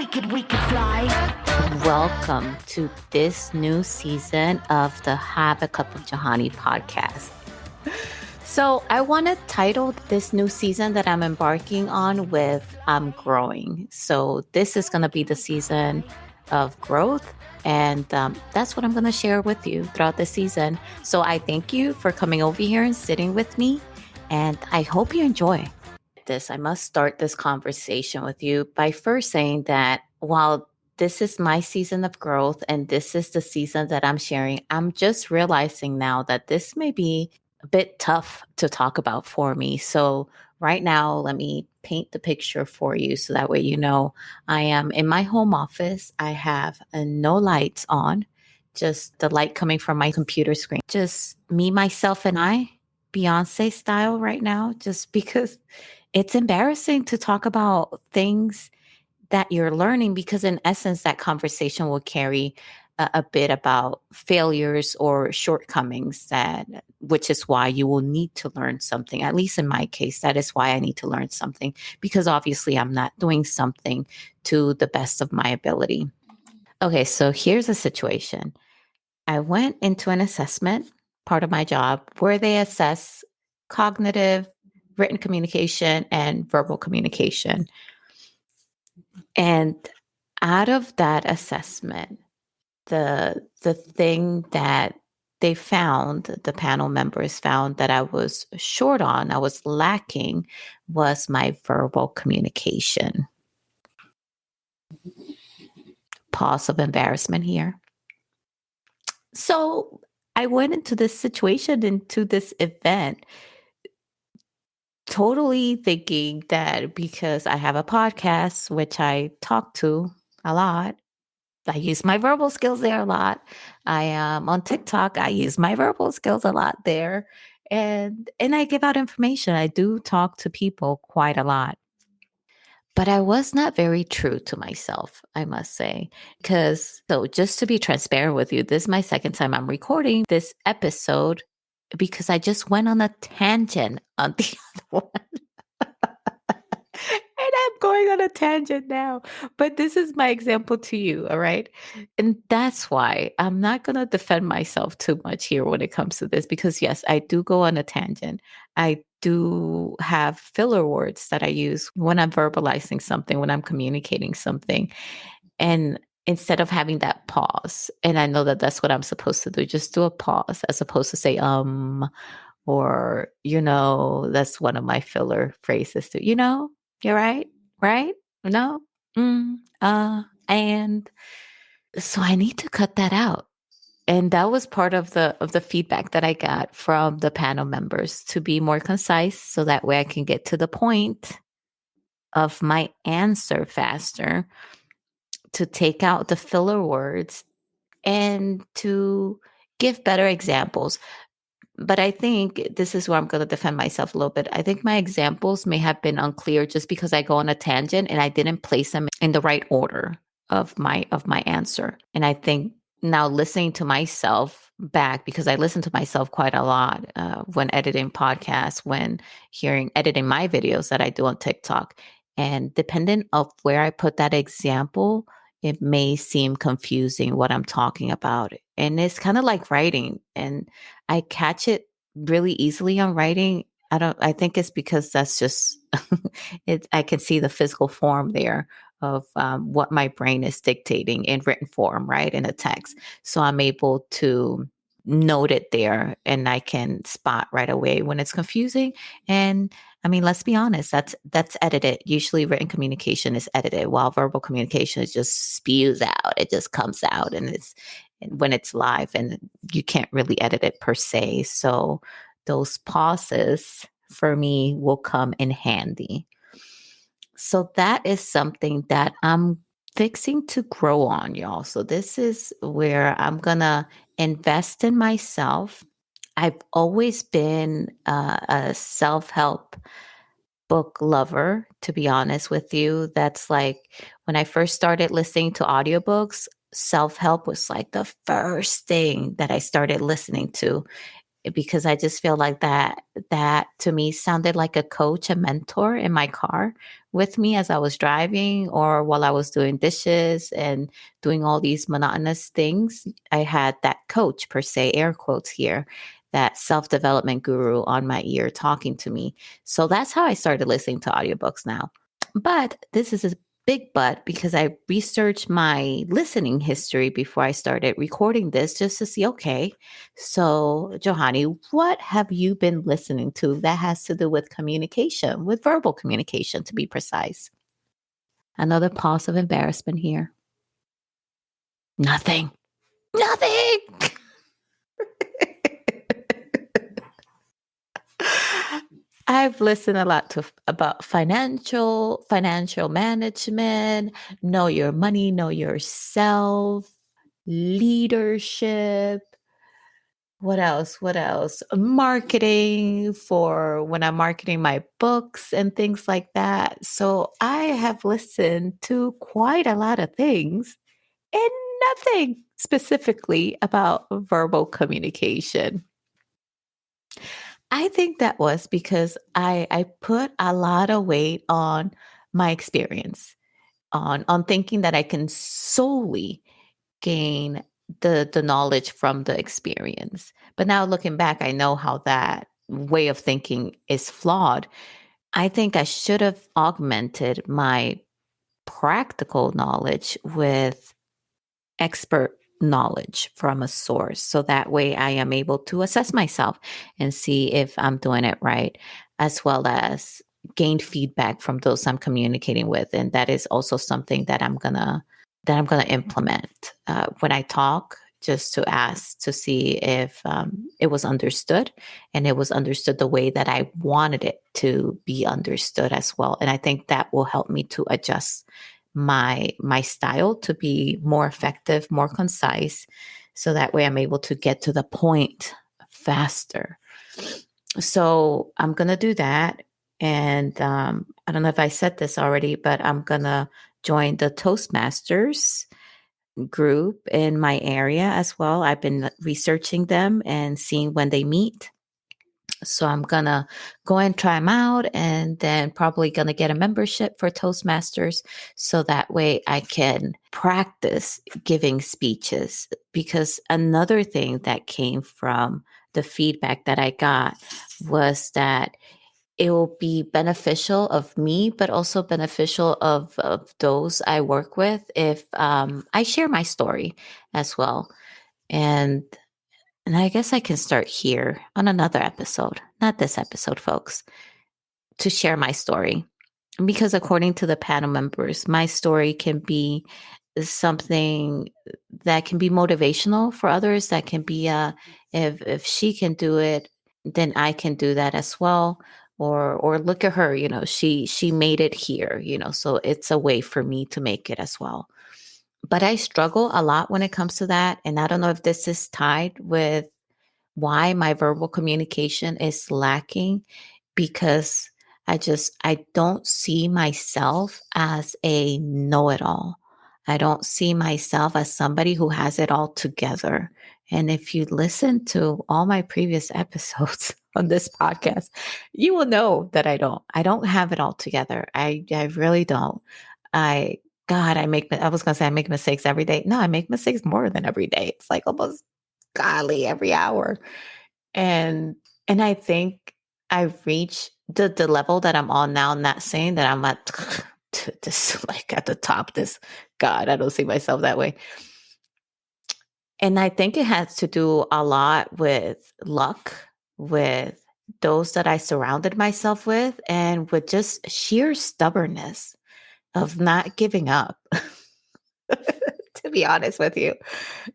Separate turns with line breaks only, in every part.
we could fly.
Welcome to this new season of the Have a Cup of Johanny podcast. So I want to title this new season that I'm embarking on with I'm growing. So this is going to be the season of growth. And that's what I'm going to share with you throughout the season. So I thank you for coming over here and sitting with me. And I hope you enjoy this. I must start this conversation with you by first saying that while this is my season of growth and this is the season that I'm sharing, I'm just realizing now that this may be a bit tough to talk about for me. So right now, let me paint the picture for you so that way you know I am in my home office. I have no lights on, just the light coming from my computer screen. Just me, myself, and I, Beyonce style right now, just because it's embarrassing to talk about things that you're learning because in essence that conversation will carry a bit about failures or shortcomings, that which is why you will need to learn something. At least in my case, that is why I need to learn something, because obviously I'm not doing something to the best of my ability. Okay, so here's a situation. I went into an assessment, part of my job, where they assess cognitive, written communication, and verbal communication. And out of that assessment, the thing that they found, the panel members found that I was short on, I was lacking, was my verbal communication. Pause of embarrassment here. So I went into this situation, into this event, totally thinking that because I have a podcast, which I talk to a lot, I use my verbal skills there a lot. I am on TikTok. I use my verbal skills a lot there. And I give out information. I do talk to people quite a lot. But I was not very true to myself, I must say. So just to be transparent with you, this is my second time I'm recording this episode because I just went on a tangent on the other one. And I'm going on a tangent now. But this is my example to you, all right? And that's why I'm not going to defend myself too much here when it comes to this, because yes, I do go on a tangent. I do have filler words that I use when I'm verbalizing something, when I'm communicating something. And instead of having that pause, and I know that that's what I'm supposed to do, just do a pause as opposed to say, or, that's one of my filler phrases too. You're right, right? No, and so I need to cut that out. And that was part of the feedback that I got from the panel members, to be more concise so that way I can get to the point of my answer faster, to take out the filler words and to give better examples. But I think this is where I'm going to defend myself a little bit. I think my examples may have been unclear just because I go on a tangent and I didn't place them in the right order of my answer. And I think now listening to myself back, because I listen to myself quite a lot when editing podcasts, when editing my videos that I do on TikTok. And dependent of where I put that example, it may seem confusing what I'm talking about. And it's kind of like writing. And I catch it really easily on writing. I think it's because that's just, I can see the physical form there of what my brain is dictating in written form, right? In a text. So I'm able to note it there and I can spot right away when it's confusing. And I mean, let's be honest, that's edited. Usually written communication is edited, while verbal communication is just spews out. It just comes out and when it's live, and you can't really edit it per se. So those pauses for me will come in handy. So that is something that I'm fixing to grow on, y'all. So this is where I'm going to invest in myself. I've always been a self-help book lover, to be honest with you. That's like when I first started listening to audiobooks, self-help was like the first thing that I started listening to. because I just feel like that to me sounded like a coach, a mentor in my car with me as I was driving or while I was doing dishes and doing all these monotonous things. I had that coach, per se, air quotes here, that self-development guru on my ear talking to me. So that's how I started listening to audiobooks now. But this is a big but, because I researched my listening history before I started recording this just to see, okay, so Johanny, what have you been listening to that has to do with communication, with verbal communication to be precise? Another pause of embarrassment here. Nothing. Nothing. I've listened a lot to about financial management, know your money, know yourself, leadership. What else? What else? Marketing, for when I'm marketing my books and things like that. So I have listened to quite a lot of things and nothing specifically about verbal communication. I think that was because I put a lot of weight on my experience, on thinking that I can solely gain the knowledge from the experience. But now looking back, I know how that way of thinking is flawed. I think I should have augmented my practical knowledge with expert knowledge from a source. So that way I am able to assess myself and see if I'm doing it right, as well as gain feedback from those I'm communicating with. And that is also something that I'm gonna implement when I talk, just to ask to see if it was understood, and it was understood the way that I wanted it to be understood as well. And I think that will help me to adjust my style to be more effective, more concise, so that way I'm able to get to the point faster. So I'm gonna do that, and I don't know if I said this already, but I'm gonna join the Toastmasters group in my area as well. I've been researching them and seeing when they meet. So I'm gonna go and try them out, and then probably gonna get a membership for Toastmasters, so that way I can practice giving speeches. Because another thing that came from the feedback that I got was that it will be beneficial of me, but also beneficial of those I work with if I share my story as well. And and I guess I can start here on another episode, not this episode, folks, to share my story. Because according to the panel members, my story can be something that can be motivational for others. That can be if she can do it, then I can do that as well. Or look at her, she made it here, so it's a way for me to make it as well. But I struggle a lot when it comes to that. And I don't know if this is tied with why my verbal communication is lacking, because I don't see myself as a know-it-all. I don't see myself as somebody who has it all together. And if you listen to all my previous episodes on this podcast, you will know that I don't have it all together. I really don't. I God, I was gonna say I make mistakes every day. No, I make mistakes more than every day. It's like almost golly every hour. And and I think I've reached the level that I'm on now, not saying that I'm at this like at the top, this God, I don't see myself that way. And I think it has to do a lot with luck, with those that I surrounded myself with, and with just sheer stubbornness of not giving up. To be honest with you,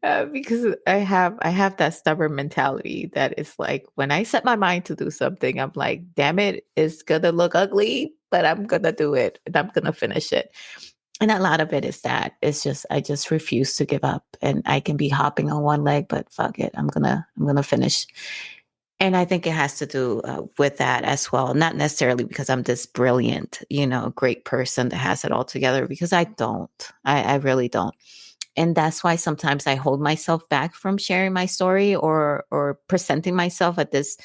because I have that stubborn mentality that is like, when I set my mind to do something, I'm like, damn it, it's gonna look ugly, but I'm gonna do it and I'm gonna finish it. And a lot of it is that it's just I just refuse to give up, and I can be hopping on one leg, but fuck it, I'm gonna finish. And I think it has to do with that as well. Not necessarily because I'm this brilliant, great person that has it all together, because I don't. I really don't. And that's why sometimes I hold myself back from sharing my story or presenting myself at this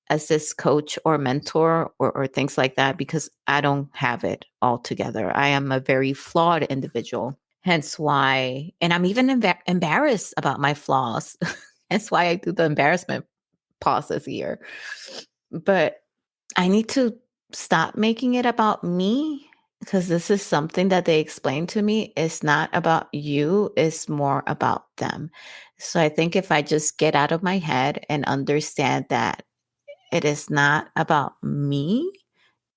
as this coach or mentor or things like that, because I don't have it all together. I am a very flawed individual. Hence why, and I'm even embarrassed about my flaws. Hence why I do the embarrassment pauses here. But I need to stop making it about me, because this is something that they explained to me. It's not about you, it's more about them. So I think if I just get out of my head and understand that it is not about me,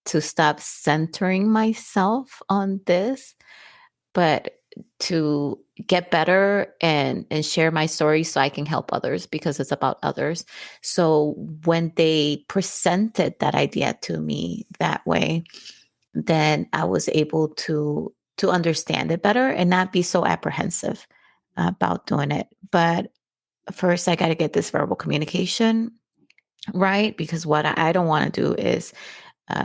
to stop centering myself on this, but to get better and share my story so I can help others, because it's about others. So when they presented that idea to me that way, then I was able to understand it better and not be so apprehensive about doing it. But first I got to get this verbal communication right, because what I don't want to do is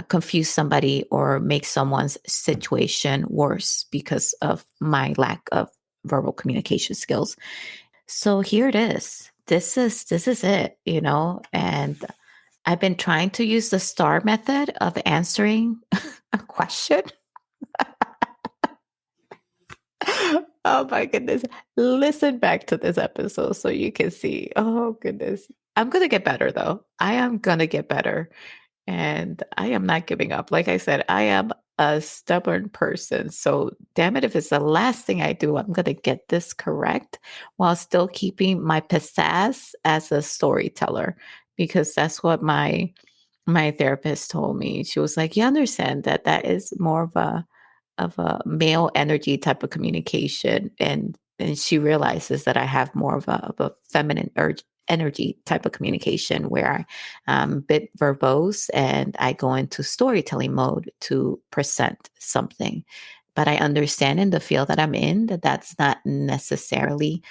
confuse somebody or make someone's situation worse because of my lack of verbal communication skills. So here it is. This is it, and I've been trying to use the STAR method of answering a question. Oh my goodness. Listen back to this episode so you can see. Oh goodness. I'm going to get better though. I am going to get better. And I am not giving up. Like I said, I am a stubborn person. So, damn it, if it's the last thing I do, I'm going to get this correct while still keeping my pizzazz as a storyteller, because that's what my therapist told me. She was like, "You understand that that is more of a male energy type of communication, and she realizes that I have more of a feminine energy type of communication where I'm a bit verbose and I go into storytelling mode to present something. But I understand in the field that I'm in that that's not necessarily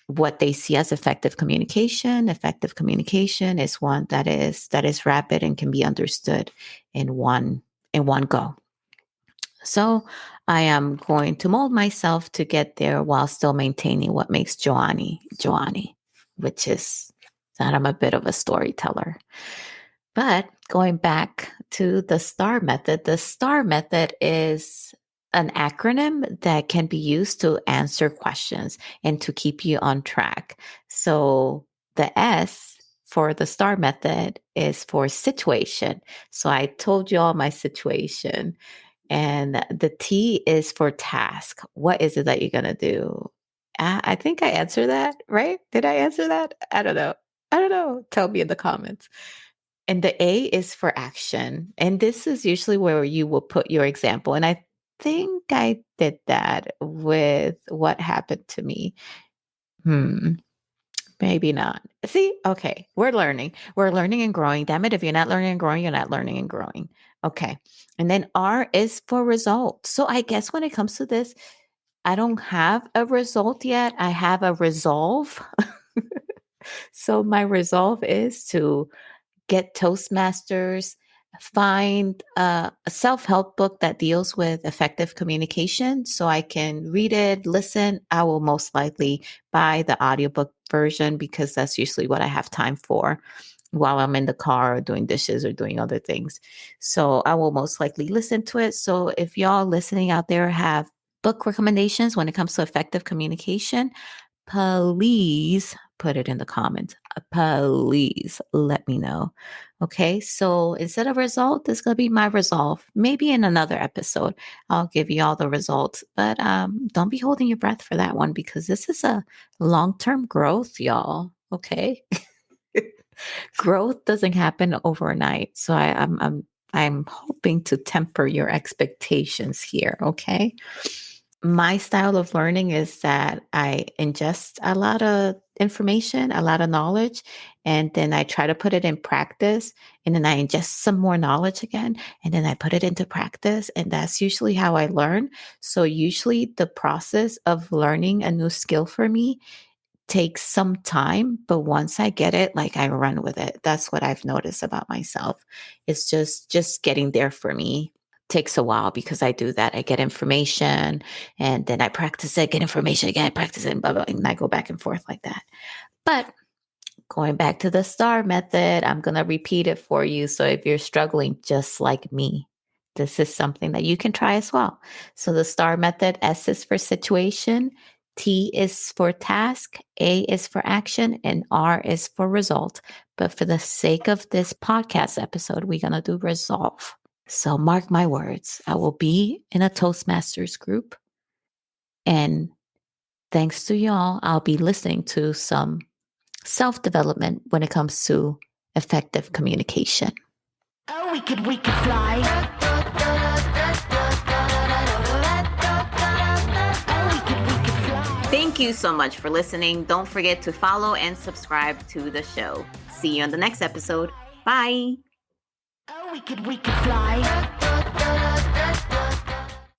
what they see as effective communication. Effective communication is one that is rapid and can be understood in one go. So I am going to mold myself to get there while still maintaining what makes Johanny, which is that I'm a bit of a storyteller. But going back to the STAR method is an acronym that can be used to answer questions and to keep you on track. So the S for the STAR method is for situation. So I told you all my situation. And the T is for task. What is it that you're going to do? I think I answered that, right? Did I answer that? I don't know. I don't know. Tell me in the comments. And the A is for action. And this is usually where you will put your example. And I think I did that with what happened to me. Hmm. Maybe not. See, okay, we're learning. We're learning and growing. Damn it, if you're not learning and growing, you're not learning and growing. Okay. And then R is for result. So I guess when it comes to this, I don't have a result yet. I have a resolve. So my resolve is to get Toastmasters, find a self help book that deals with effective communication so I can read it, listen. I will most likely buy the audiobook version because that's usually what I have time for while I'm in the car or doing dishes or doing other things. So I will most likely listen to it. So if y'all listening out there have book recommendations when it comes to effective communication, please put it in the comments. Please let me know. Okay, so instead of result, this is going to be my resolve. Maybe in another episode, I'll give you all the results. But don't be holding your breath for that one because this is a long-term growth, y'all. Okay, growth doesn't happen overnight. So I'm hoping to temper your expectations here. Okay. My style of learning is that I ingest a lot of information, a lot of knowledge, and then I try to put it in practice. And then I ingest some more knowledge again, and then I put it into practice. And that's usually how I learn. So, usually, the process of learning a new skill for me takes some time. But once I get it, like I run with it. That's what I've noticed about myself. It's just getting there for me. takes a while because I do that. I get information and then I practice it, get information again, practice it, and blah, blah, and I go back and forth like that. But going back to the STAR method, I'm going to repeat it for you. So if you're struggling just like me, this is something that you can try as well. So the STAR method, S is for situation, T is for task, A is for action, and R is for result. But for the sake of this podcast episode, we're going to do resolve. So mark my words, I will be in a Toastmasters group. And thanks to y'all, I'll be listening to some self-development when it comes to effective communication.
Oh, we could fly.
Thank you so much for listening. Don't forget to follow and subscribe to the show. See you on the next episode. Bye.
Oh, we could fly.